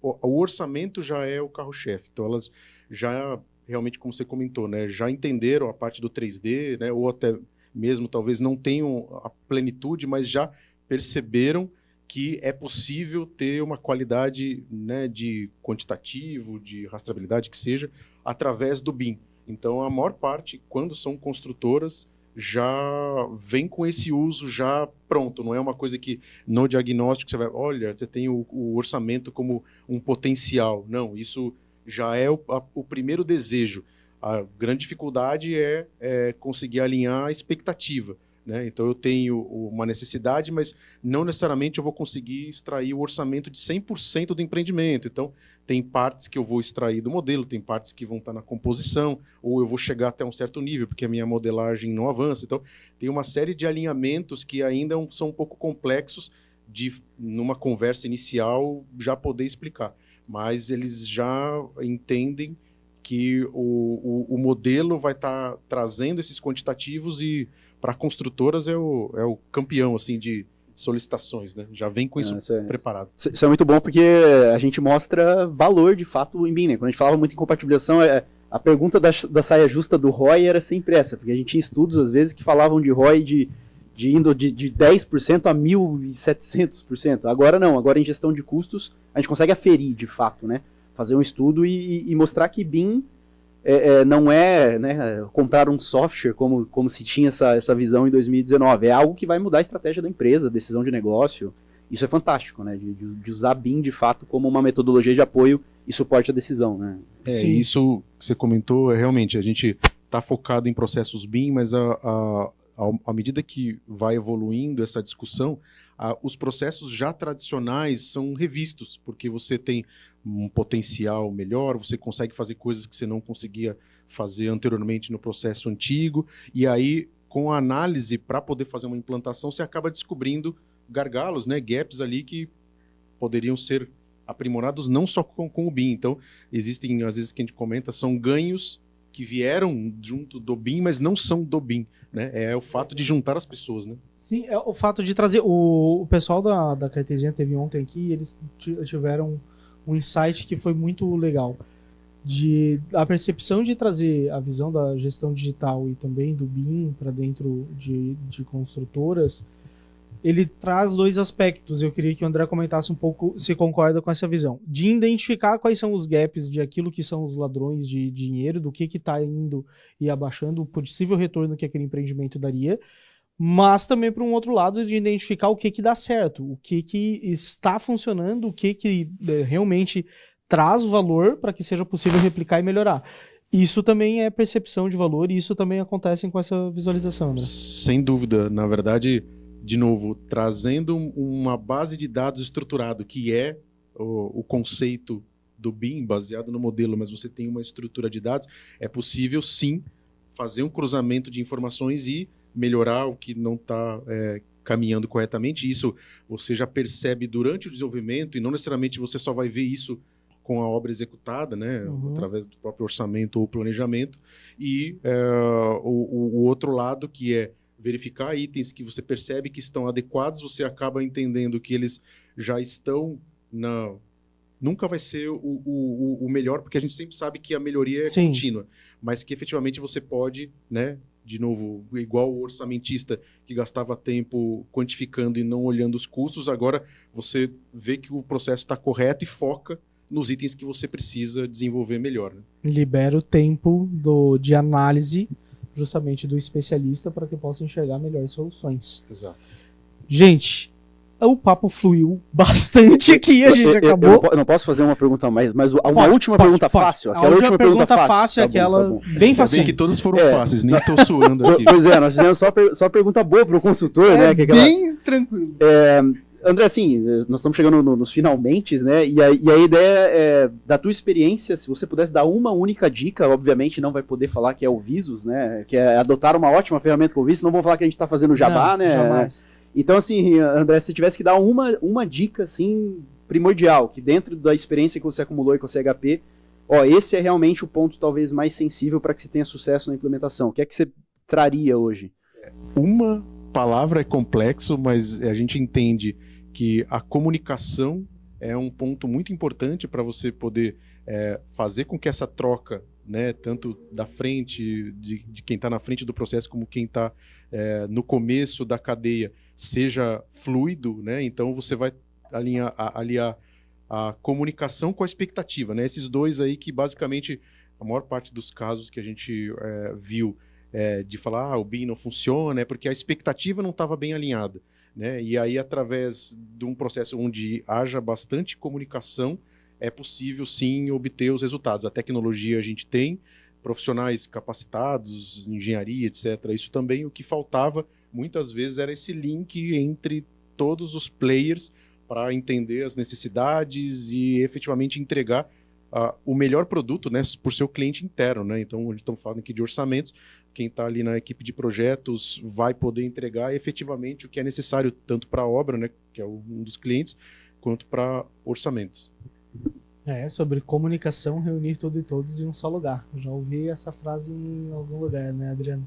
o orçamento já é o carro-chefe. Então, elas já, realmente, como você comentou, né, já entenderam a parte do 3D, né, ou até mesmo, talvez, não tenham a plenitude, mas já perceberam que é possível ter uma qualidade, né, de quantitativo, de rastreabilidade, que seja, através do BIM. Então, a maior parte, quando são construtoras, já vem com esse uso já pronto, não é uma coisa que no diagnóstico você vai, olha, você tem o orçamento como um potencial. Não, isso já é o primeiro desejo. A grande dificuldade é conseguir alinhar a expectativa. né? Então eu tenho uma necessidade, mas não necessariamente eu vou conseguir extrair o orçamento de 100% do empreendimento. Então tem partes que eu vou extrair do modelo, tem partes que vão estar na composição, ou eu vou chegar até um certo nível, porque a minha modelagem não avança. Então tem uma série de alinhamentos que ainda são um pouco complexos de, numa conversa inicial, já poder explicar. Mas eles já entendem que o modelo vai estar trazendo esses quantitativos e para construtoras é o campeão assim, de solicitações, né? Já vem com isso preparado. Isso é muito bom porque a gente mostra valor de fato em BIM, né? Quando a gente falava muito em compatibilização, a pergunta da saia justa do ROI era sempre essa, porque a gente tinha estudos às vezes que falavam de ROI indo de 10% a 1.700%. Agora não, agora em gestão de custos a gente consegue aferir de fato, né? Fazer um estudo e mostrar que BIM não é, né, comprar um software como se tinha essa visão em 2019. É algo que vai mudar a estratégia da empresa, decisão de negócio. Isso é fantástico, né? De usar BIM de fato como uma metodologia de apoio e suporte à decisão, né? Isso que você comentou, realmente, a gente está focado em processos BIM, mas à medida que vai evoluindo essa discussão, os processos já tradicionais são revistos, porque você tem um potencial melhor, você consegue fazer coisas que você não conseguia fazer anteriormente no processo antigo, e aí, com a análise para poder fazer uma implantação, você acaba descobrindo gargalos, né, gaps ali que poderiam ser aprimorados não só com o BIM. Então, existem, às vezes, que a gente comenta, são ganhos que vieram junto do BIM, mas não são do BIM, né? É o fato de juntar as pessoas, né? Sim, é o fato de trazer... O pessoal da Cartezinha teve ontem aqui e eles tiveram um insight que foi muito legal. A percepção de trazer a visão da gestão digital e também do BIM para dentro de construtoras, ele traz dois aspectos. Eu queria que o André comentasse um pouco se concorda com essa visão. De identificar quais são os gaps de aquilo que são os ladrões de dinheiro, do que está indo e abaixando, o possível retorno que aquele empreendimento daria, mas também, por um outro lado, de identificar o que dá certo, o que está funcionando, o que realmente traz valor para que seja possível replicar e melhorar. Isso também é percepção de valor e isso também acontece com essa visualização, né? Sem dúvida. Na verdade, de novo, trazendo uma base de dados estruturado, que é o conceito do BIM, baseado no modelo, mas você tem uma estrutura de dados, é possível, sim, fazer um cruzamento de informações e melhorar o que não está caminhando corretamente. Isso você já percebe durante o desenvolvimento e não necessariamente você só vai ver isso com a obra executada, né, através do próprio orçamento ou planejamento. E o outro lado, que é verificar itens que você percebe que estão adequados, você acaba entendendo que eles já estão nunca vai ser o melhor, porque a gente sempre sabe que a melhoria é contínua, mas que efetivamente você pode, né, de novo, igual o orçamentista que gastava tempo quantificando e não olhando os custos, agora você vê que o processo está correto e foca nos itens que você precisa desenvolver melhor, né? Libera o tempo de análise justamente do especialista para que possa enxergar melhores soluções. Exato. Gente, o papo fluiu bastante aqui, a gente acabou... Eu não posso fazer uma pergunta mais, mas uma última pergunta fácil. Aquela última pergunta fácil é aquela bem fácil. Que todas foram fáceis, nem tô suando aqui. Pois é, nós fizemos só pergunta boa para o consultor, né? Que bem tranquilo. André, assim, nós estamos chegando nos finalmente, né? E a ideia é, da tua experiência, se você pudesse dar uma única dica, obviamente não vai poder falar que é o Visus, né? Que é adotar uma ótima ferramenta como o Visus, não vão falar que a gente está fazendo jabá, né? Jamais. Então, assim, André, se tivesse que dar uma dica, assim, primordial, que dentro da experiência que você acumulou com o CHP, esse é realmente o ponto talvez mais sensível para que você tenha sucesso na implementação. O que é que você traria hoje? Uma palavra é complexo, mas a gente entende que a comunicação é um ponto muito importante para você poder fazer com que essa troca, né, tanto da frente, de quem está na frente do processo, como quem está no começo da cadeia, seja fluido, né? Então você vai aliar a comunicação com a expectativa, né? Esses dois aí que basicamente a maior parte dos casos que a gente viu de falar o BIM não funciona, é porque a expectativa não estava bem alinhada, né? E aí, através de um processo onde haja bastante comunicação, é possível sim obter os resultados. A tecnologia a gente tem, profissionais capacitados, engenharia, etc. Isso também, o que faltava muitas vezes era esse link entre todos os players para entender as necessidades e efetivamente entregar o melhor produto, né, por seu cliente interno, né? Então, onde estamos falando aqui de orçamentos, quem está ali na equipe de projetos vai poder entregar efetivamente o que é necessário tanto para a obra, né, que é um dos clientes, quanto para orçamentos. Sobre comunicação, reunir tudo e todos em um só lugar. Eu já ouvi essa frase em algum lugar, né, Adriano?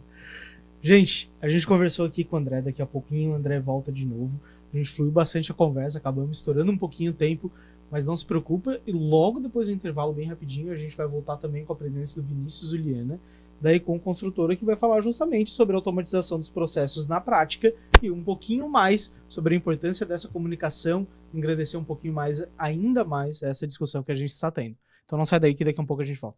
Gente, a gente conversou aqui com o André, daqui a pouquinho o André volta de novo. A gente fluiu bastante a conversa, acabamos estourando um pouquinho o tempo, mas não se preocupa, e logo depois do intervalo, bem rapidinho, a gente vai voltar também com a presença do Vinícius Uliana, da Econ Construtora, que vai falar justamente sobre a automatização dos processos na prática e um pouquinho mais sobre a importância dessa comunicação, engrandecer um pouquinho mais, ainda mais, essa discussão que a gente está tendo. Então não sai daí que daqui a um pouco a gente volta.